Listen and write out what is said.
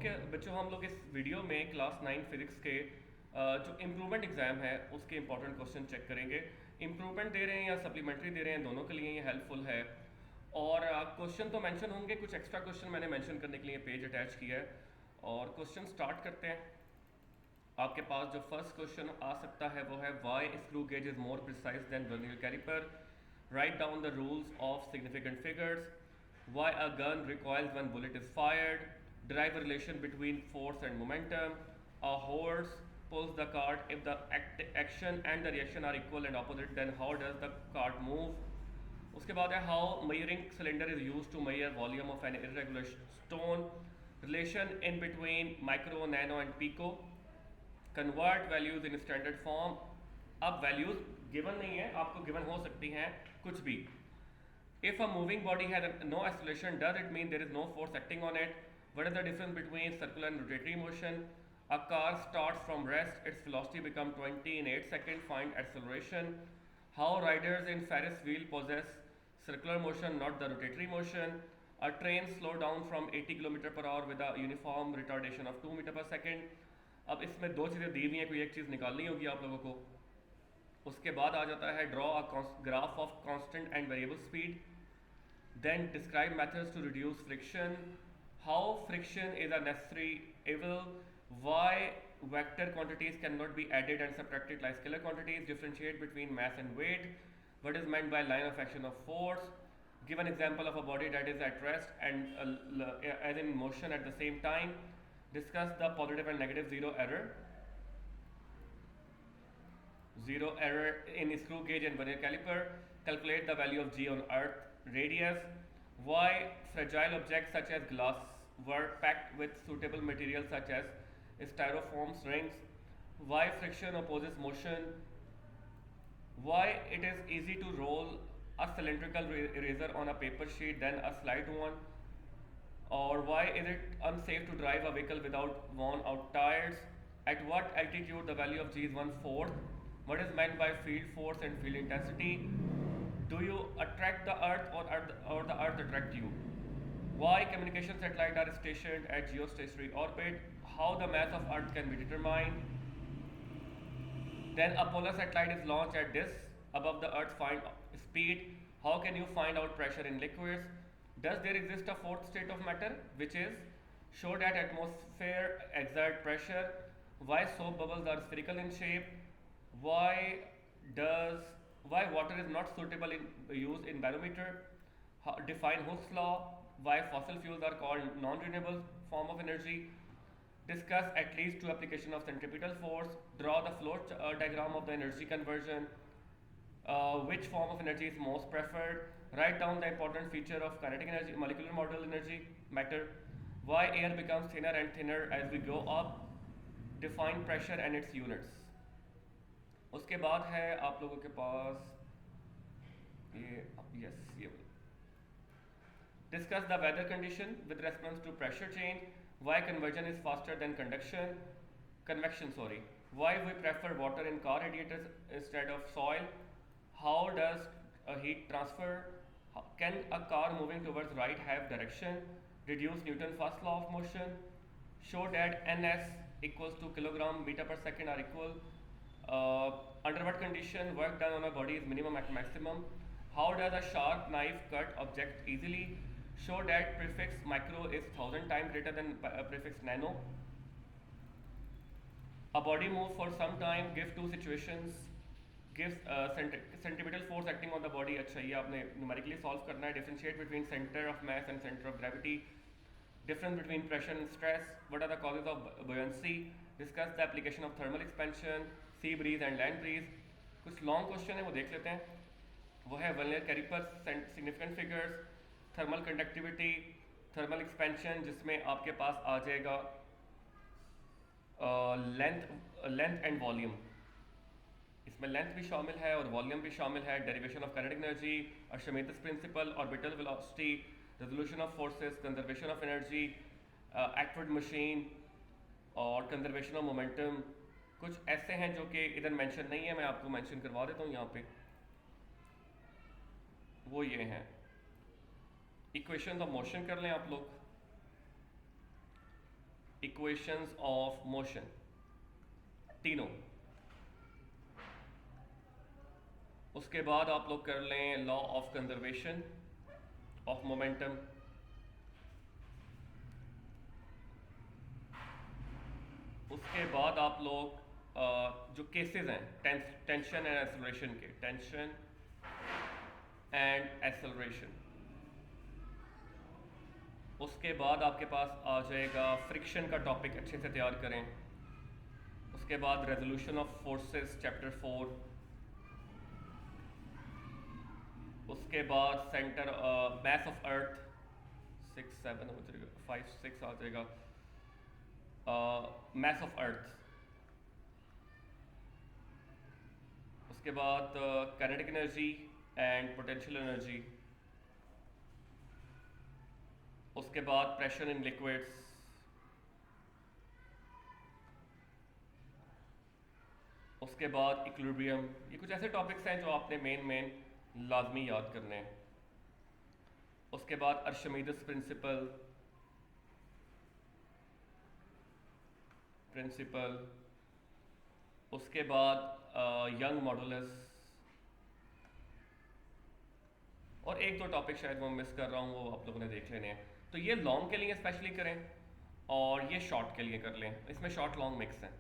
Okay बच्चों, हम लोग इस वीडियो में क्लास 9 फिजिक्स के जो इम्प्रूवमेंट एग्जाम है उसके इंपॉर्टेंट क्वेश्चन चेक करेंगे। इम्प्रूवमेंट दे रहे हैं या सप्लीमेंट्री दे रहे हैं, दोनों के लिए ये हेल्पफुल है। और क्वेश्चन तो मेंशन होंगे, कुछ एक्स्ट्रा क्वेश्चन मैंने मेंशन करने के लिए पेज अटैच किया है। और क्वेश्चन स्टार्ट करते हैं। आपके पास जो फर्स्ट क्वेश्चन आ सकता है वो है why screw gauge is more precise than vernier calliper, write down the rules of significant figures, why a gun recoils when bullet is fired, derive a relation between force and momentum, a horse pulls the cart, if the action and the reaction are equal and opposite then how does the cart move। उसके बाद है how measuring cylinder is used to measure volume of an irregular stone, relation in between micro, nano and pico, convert values in standard form। अब values given नहीं है, आपको given हो सकती हैं कुछ भी। If a moving body has no acceleration, does it mean there is no force acting on it? What is the difference between circular and rotatory motion? A car starts from rest, its velocity becomes 20 in 8 seconds, find acceleration। How riders in Ferris wheel possess circular motion, not the rotatory motion? A train slow down from 80 km per hour with a uniform retardation of 2 meter per second। अब इसमें दो चीज़ें दी हुई हैं, कोई एक चीज़ निकालनी होगी आप लोगों को। उसके बाद आ जाता है draw a graph of constant and variable speed, then describe methods to reduce friction, how friction is a necessary evil, why vector quantities cannot be added and subtracted like scalar quantities, differentiate between mass and weight, what is meant by line of action of force, give an example of a body that is at rest and as in motion at the same time, discuss the positive and negative zero error in screw gauge and vernier caliper, calculate the value of g on earth radius, why fragile objects such as glass were packed with suitable materials such as styrofoam rings, why friction opposes motion, why it is easy to roll a cylindrical eraser on a paper sheet than a slide one, or why is it unsafe to drive a vehicle without worn out tires, at what altitude the value of g is 1/4, what is meant by field force and field intensity, do you attract the earth or the earth attract you, why communication satellites are stationed at geostationary orbit, how the mass of earth can be determined, then a polar satellite is launched at this above the earth, find speed, how can you find out pressure in liquids, does there exist a fourth state of matter which is show that atmosphere exert pressure, why soap bubbles are spherical in shape, why does why water is not suitable in use in barometer, define Hooke's law, why fossil fuels are called non-renewable form of energy, discuss at least two applications of centripetal force, draw the flow diagram of the energy conversion, which form of energy is most preferred, write down the important feature of kinetic energy, molecular model energy, matter, why air becomes thinner and thinner as we go up, define pressure and its units। उसके बाद है आप लोगों के पास ये ये discuss the weather condition with reference to pressure change, why convection is faster than convection, why we prefer water in car radiators instead of soil, how does a heat transfer, can a car moving towards right have direction, deduce Newton's first law of motion, show that ns equals to kilogram meter per second are equal, under what condition work done on a body is minimum at maximum, how does a sharp knife cut object easily, show that prefix micro is 1000 times greater than prefix nano, a body moves for some time, give two situations, gives centripetal force acting on the body। अच्छा, ये आपने numerically solve करना है। differentiate between center of mass and center of gravity, difference between pressure and stress, what are the causes of buoyancy, discuss the application of thermal expansion, sea breeze and land breeze। कुछ long question है वो देख लेते हैं। वो है vernier caliper, significant figures, thermal conductivity, thermal expansion, जिसमें आपके पास आ जाएगा लेंथ एंड वॉल्यूम, इसमें लेंथ भी शामिल है और वॉल्यूम भी शामिल है, derivation of kinetic energy, Archimedes principle, orbital velocity, resolution of forces, conservation of energy, active machine और कंजर्वेशन ऑफ मोमेंटम। कुछ ऐसे हैं जो कि इधर मेंशन नहीं है, मैं आपको मेंशन करवा देता हूँ यहाँ पे। वो ये हैं इक्वेशन ऑफ मोशन कर लें आप लोग। इक्वेशंस ऑफ मोशन, तीनों। उसके बाद आप लोग कर लें law of conservation of momentum. उसके बाद आप लोग जो केसेस हैं टेंशन एंड एक्सेलरेशन के, टेंशन एंड एक्सेलरेशन। उसके बाद आपके पास आ जाएगा फ्रिक्शन का टॉपिक, अच्छे से तैयार करें। उसके बाद रेजोल्यूशन ऑफ फोर्सेस चैप्टर 4। उसके बाद सेंटर मास ऑफ अर्थ 6 7 हो जाएगा, 5 6 आ जाएगा, मास ऑफ अर्थ। उसके बाद kinetic energy and potential energy. उसके बाद प्रेशर इन लिक्विड्स। उसके बाद इक्विलिब्रियम। ये कुछ ऐसे टॉपिक्स हैं जो आपने मेन लाजमी याद करने हैं। उसके बाद अर्शमीदिस प्रिंसिपल। उसके बाद यंग मॉडुलस, और एक दो टॉपिक शायद मैं मिस कर रहा हूँ, वो आप लोगों ने देख लेने हैं। तो ये लॉन्ग के लिए स्पेशली करें और ये शॉर्ट के लिए कर लें, इसमें शॉर्ट लॉन्ग मिक्स हैं।